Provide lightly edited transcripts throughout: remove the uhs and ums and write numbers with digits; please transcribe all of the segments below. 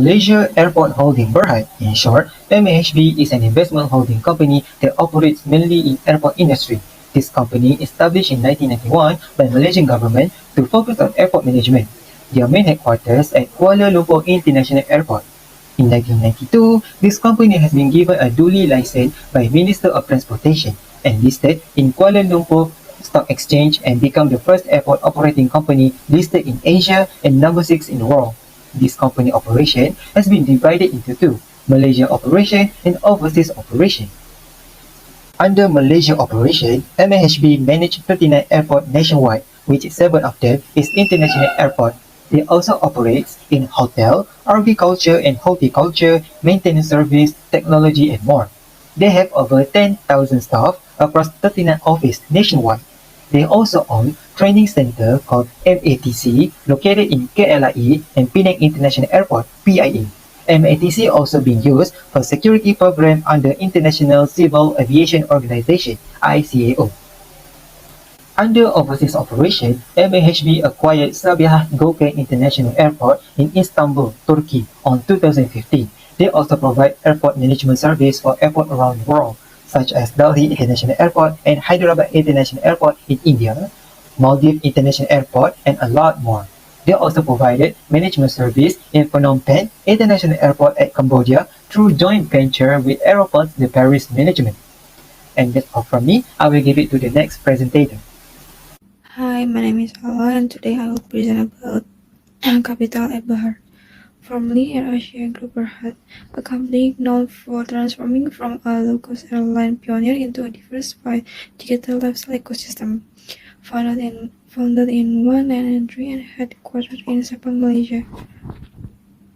Malaysia Airport Holding Berhad, in short, MAHB is an investment holding company that operates mainly in airport industry. This company established in 1991 by Malaysian government to focus on airport management. Their main headquarters at Kuala Lumpur International Airport. In 1992, this company has been given a duly license by Minister of Transportation and listed in Kuala Lumpur Stock Exchange and become the first airport operating company listed in Asia and number 6 in the world. This company operation has been divided into two, Malaysia operation and overseas operation. Under Malaysia operation, MAHB managed 39 airports nationwide, which 7 of them is international airport. It also operates in hotel, agriculture and horticulture, maintenance service, technology and more. They have over 10,000 staff across 39 offices nationwide. They also own training center called MATC located in KLIE and Penang International Airport PIE. MATC also being used for security program under International Civil Aviation Organization ICAO. Under overseas operation, MAHB acquired Sabiha Gökçen International Airport in Istanbul, Turkey on 2015. They also provide airport management service for airports around the world, such as Delhi International Airport and Hyderabad International Airport in India, Maldives International Airport, and a lot more. They also provided management service in Phnom Penh International Airport at Cambodia through joint venture with Aeroports de Paris Management. And that's all from me. I will give it to the next presenter. Hi, my name is Ala and today I will present about Capital Berhad, formerly Air Asia Group Berhad, a company known for transforming from a low-cost airline pioneer into a diversified digital lifestyle ecosystem. Founded in 1993 and headquartered in Sabah, Malaysia.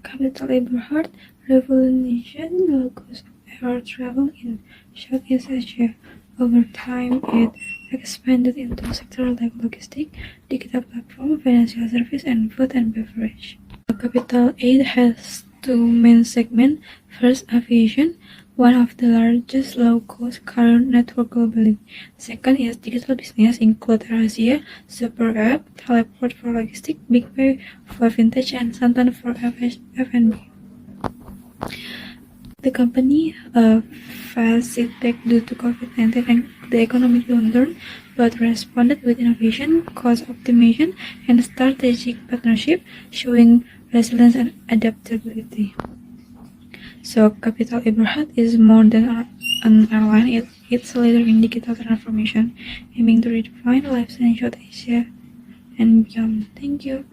Capital Berhad revolutionized low-cost air travel in Southeast Asia. Over time, it expanded into sectors like logistics, digital platform, financial service, and food and beverage. Capital A has two main segments. First, aviation, one of the largest low-cost carrier network globally. Second is digital business, include AirAsia, Super App, Teleport for logistics, BigPay for vintage, and Santan for F&B. The company faced setback due to COVID-19 and the economic downturn, but responded with innovation, cost optimization, and strategic partnership, showing resilience and adaptability. So, Capital Berhad is more than an airline. It's a leader in digital transformation, aiming to redefine lifestyle in South Asia and beyond. Thank you.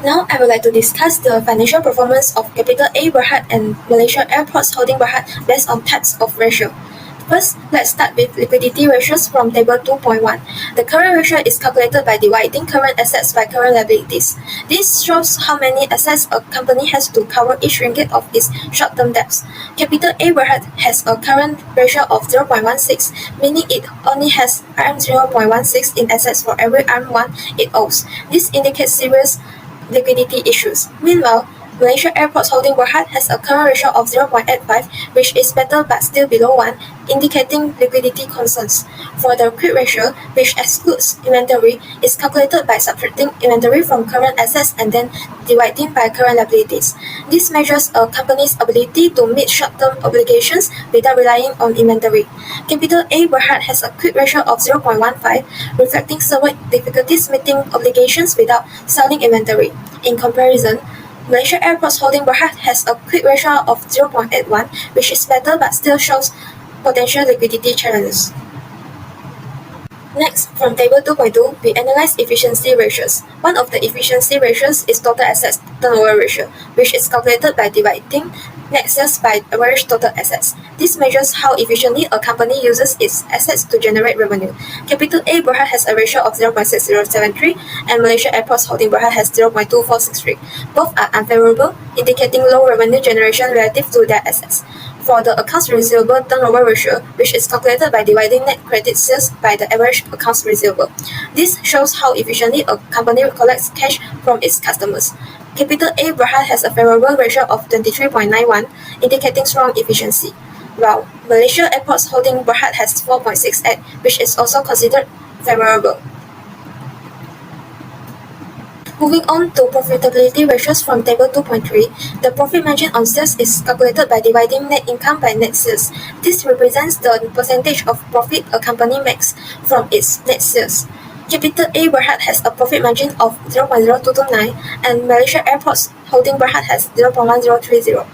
Now I would like to discuss the financial performance of Capital A Berhad and Malaysia Airports Holding Berhad based on types of ratio. First, let's start with liquidity ratios from table 2.1. The current ratio is calculated by dividing current assets by current liabilities. This shows how many assets a company has to cover each ringgit of its short-term debts. Capital A Berhad has a current ratio of 0.16, meaning it only has RM0.16 in assets for every RM1 it owes. This indicates serious liquidity issues. Meanwhile, Malaysia Airports Holding Berhad has a current ratio of 0.85, which is better but still below 1, indicating liquidity concerns. For the quick ratio, which excludes inventory, is calculated by subtracting inventory from current assets and then dividing by current liabilities. This measures a company's ability to meet short-term obligations without relying on inventory. Capital A Berhad has a quick ratio of 0.15, reflecting several difficulties meeting obligations without selling inventory. In comparison, Malaysia Airports Holding Berhad has a quick ratio of 0.81, which is better but still shows potential liquidity challenges. Next, from table 2.2, we analyze efficiency ratios. One of the efficiency ratios is total assets turnover ratio, which is calculated by dividing net sales by average total assets. This measures how efficiently a company uses its assets to generate revenue. Capital A Berhad has a ratio of 0.6073 and Malaysia Airports Holding Berhad has 0.2463. Both are unfavorable, indicating low revenue generation relative to their assets. For the accounts receivable turnover ratio, which is calculated by dividing net credit sales by the average accounts receivable. This shows how efficiently a company collects cash from its customers. Capital A Berhad has a favorable ratio of 23.91, indicating strong efficiency, while Malaysia Airports Holding Berhad has 4.68, which is also considered favorable. Moving on to profitability ratios from table 2.3, the profit margin on sales is calculated by dividing net income by net sales. This represents the percentage of profit a company makes from its net sales. Capital A Berhad has a profit margin of 0.0229 and Malaysia Airports Holding Berhad has 0.1030.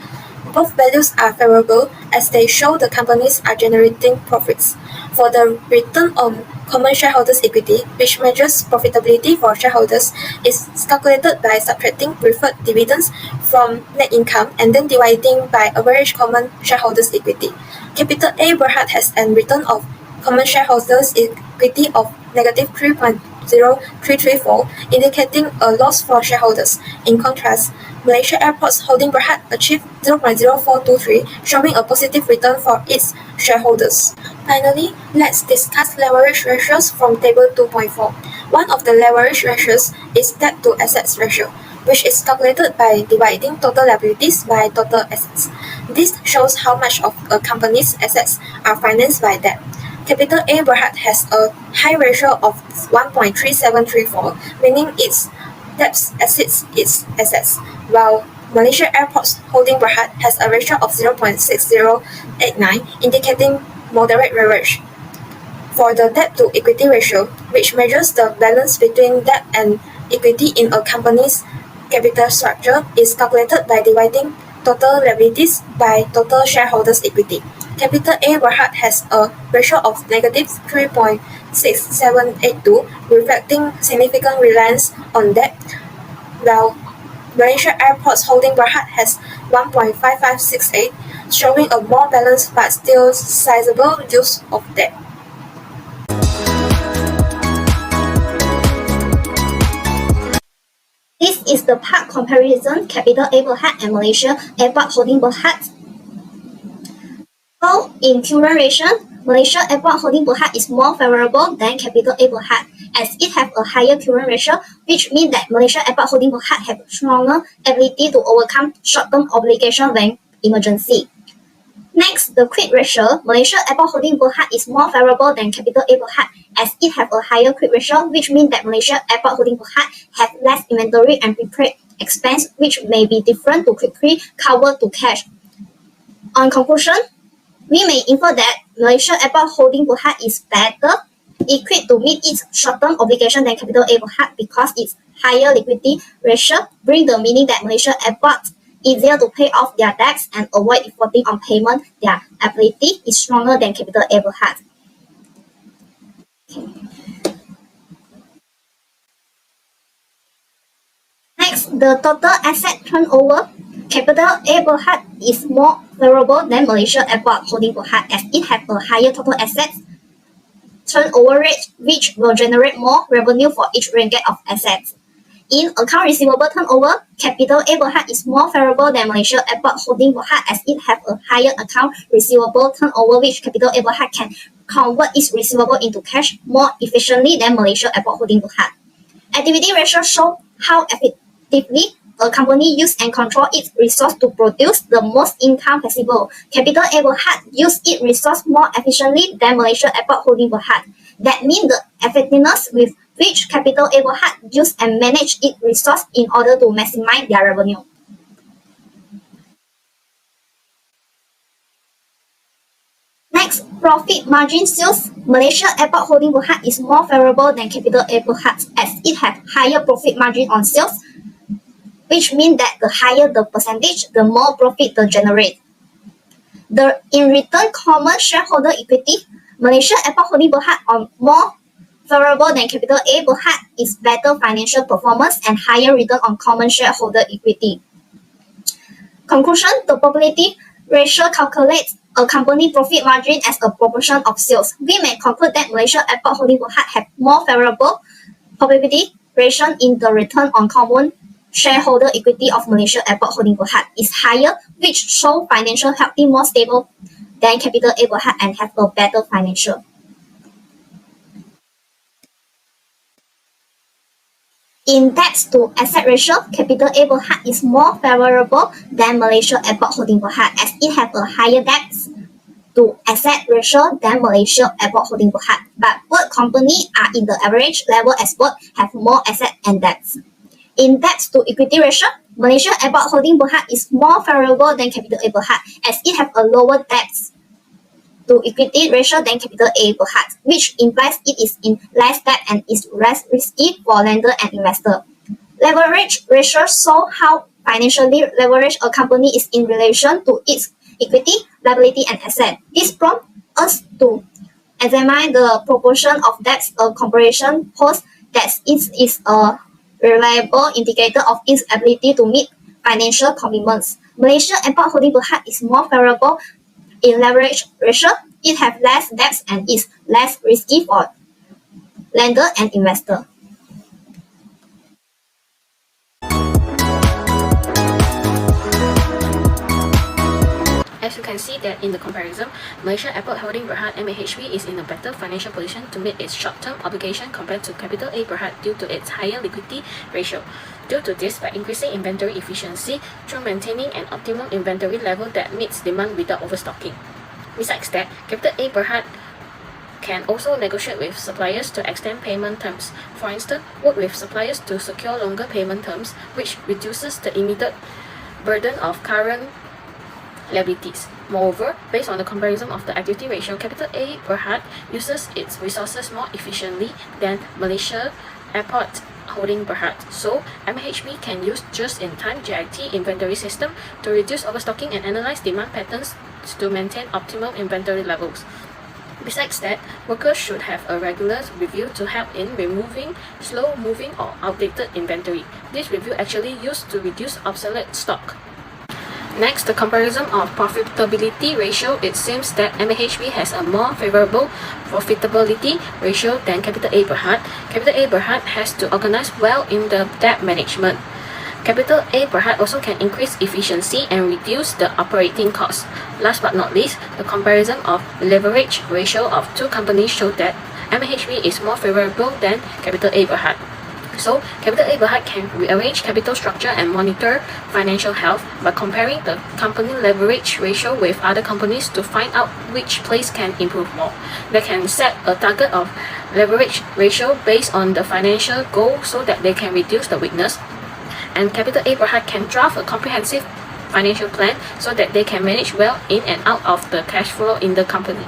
Both values are favorable as they show the companies are generating profits. For the return on common shareholders' equity, which measures profitability for shareholders, is calculated by subtracting preferred dividends from net income and then dividing by average common shareholders' equity. Capital A Berhad has a return of common shareholders' equity of negative 3.0334, indicating a loss for shareholders. In contrast, Malaysia Airports Holding Berhad achieved 0.0423, showing a positive return for its shareholders. Finally, let's discuss leverage ratios from table 2.4. One of the leverage ratios is debt to assets ratio, which is calculated by dividing total liabilities by total assets. This shows how much of a company's assets are financed by debt. Capital A Berhad has a high ratio of 1.3734, meaning its debt exceeds its assets, while Malaysia Airports Holding Berhad has a ratio of 0.6089, indicating moderate leverage. For the debt to equity ratio, which measures the balance between debt and equity in a company's capital structure, is calculated by dividing total liabilities by total shareholders' equity. Capital A Berhad has a ratio of negative 3.6782, reflecting significant reliance on debt, while Malaysia Airports Holding Berhad has 1.5568, showing a more balanced but still sizable use of debt. This is the part comparison Capital A Berhad and Malaysia Airport Holding Berhad. So, in current ratio, Malaysia Airport Holding Berhad is more favorable than Capital A Berhad, as it has a higher current ratio, which means that Malaysia Airport Holding Berhad have stronger ability to overcome short-term obligation when emergency. Next, the quick ratio, Malaysia Airport Holding Berhad is more favorable than Capital A Berhad, as it has a higher quick ratio, which means that Malaysia Airport Holding Berhad have less inventory and prepaid expense, which may be different to quickly cover to cash. On conclusion, we may infer that Malaysia Airport Holding Berhad is better equipped to meet its short-term obligation than Capital A Berhad because its higher liquidity ratio brings the meaning that Malaysia Airport easier to pay off their debts and avoid defaulting on payment. Their ability is stronger than Capital A Berhad. Next, the total asset turnover. Capital A Berhad is more favorable than Malaysia Airport Holding Berhad as it has a higher total assets turnover rate, which will generate more revenue for each ringgit of assets. In account receivable turnover, Capital A Berhad is more favorable than Malaysia Airport Holding Berhad as it has a higher account receivable turnover, which Capital A Berhad can convert its receivable into cash more efficiently than Malaysia Airport Holding Berhad. Activity ratio show how effectively a company use and control its resource to produce the most income possible. Capital A Berhad use its resource more efficiently than Malaysia Airport Holding Berhad. That means the effectiveness with which Capital A Berhad use and manage its resource in order to maximize their revenue. Next, profit margin sales. Malaysia Airport Holding Berhad is more favorable than Capital A Berhad as it has higher profit margin on sales, which means that the higher the percentage, the more profit they generate. In return common shareholder equity, Malaysia Airport Holding Berhad are more favorable than Capital A Berhad is better financial performance and higher return on common shareholder equity. Conclusion, the probability ratio calculates a company profit margin as a proportion of sales. We may conclude that Malaysia Airport Holding Berhad have more favorable probability ratio in the return on common shareholder equity of Malaysia Airport Holding Berhad is higher, which show financial healthy more stable than Capital A Berhad and have a better financial. In debt to asset ratio, Capital A Berhad is more favorable than Malaysia Airport Holding Berhad as it has a higher debt to asset ratio than Malaysia Airport Holding Berhad. But both companies are in the average level as both have more asset and debts. In debt to equity ratio, Malaysia Airport Holding Berhad is more favorable than Capital A Berhad as it have a lower debt to equity ratio than Capital A Berhad, which implies it is in less debt and is less risky for lender and investor. Leverage ratio show how financially leveraged a company is in relation to its equity, liability, and asset. This prompts us to examine the proportion of debts a corporation holds that it is a reliable indicator of its ability to meet financial commitments. Malaysia Airport Holding Berhad is more favorable in leverage ratio. It has less debts and is less risky for lender and investor. As you can see that in the comparison, Malaysia Airport Holding Berhad MAHB is in a better financial position to meet its short-term obligation compared to Capital A Berhad due to its higher liquidity ratio. Due to this, by increasing inventory efficiency through maintaining an optimum inventory level that meets demand without overstocking. Besides that, Capital A Berhad can also negotiate with suppliers to extend payment terms. For instance, work with suppliers to secure longer payment terms, which reduces the immediate burden of current liabilities. Moreover, based on the comparison of the activity ratio, Capital A Berhad uses its resources more efficiently than Malaysia Airport Holding Berhad. So, MHB can use just-in-time JIT inventory system to reduce overstocking and analyze demand patterns to maintain optimal inventory levels. Besides that, workers should have a regular review to help in removing slow-moving or outdated inventory. This review actually used to reduce obsolete stock. Next, the comparison of profitability ratio. It seems that MAHB has a more favorable profitability ratio than Capital A Berhad. Capital A Berhad has to organize well in the debt management. Capital A Berhad also can increase efficiency and reduce the operating costs. Last but not least, the comparison of leverage ratio of two companies show that MAHB is more favorable than Capital A Berhad. So, Capital A Berhad can rearrange capital structure and monitor financial health by comparing the company leverage ratio with other companies to find out which place can improve more. They can set a target of leverage ratio based on the financial goal so that they can reduce the weakness. And Capital A Berhad can draft a comprehensive financial plan so that they can manage well in and out of the cash flow in the company.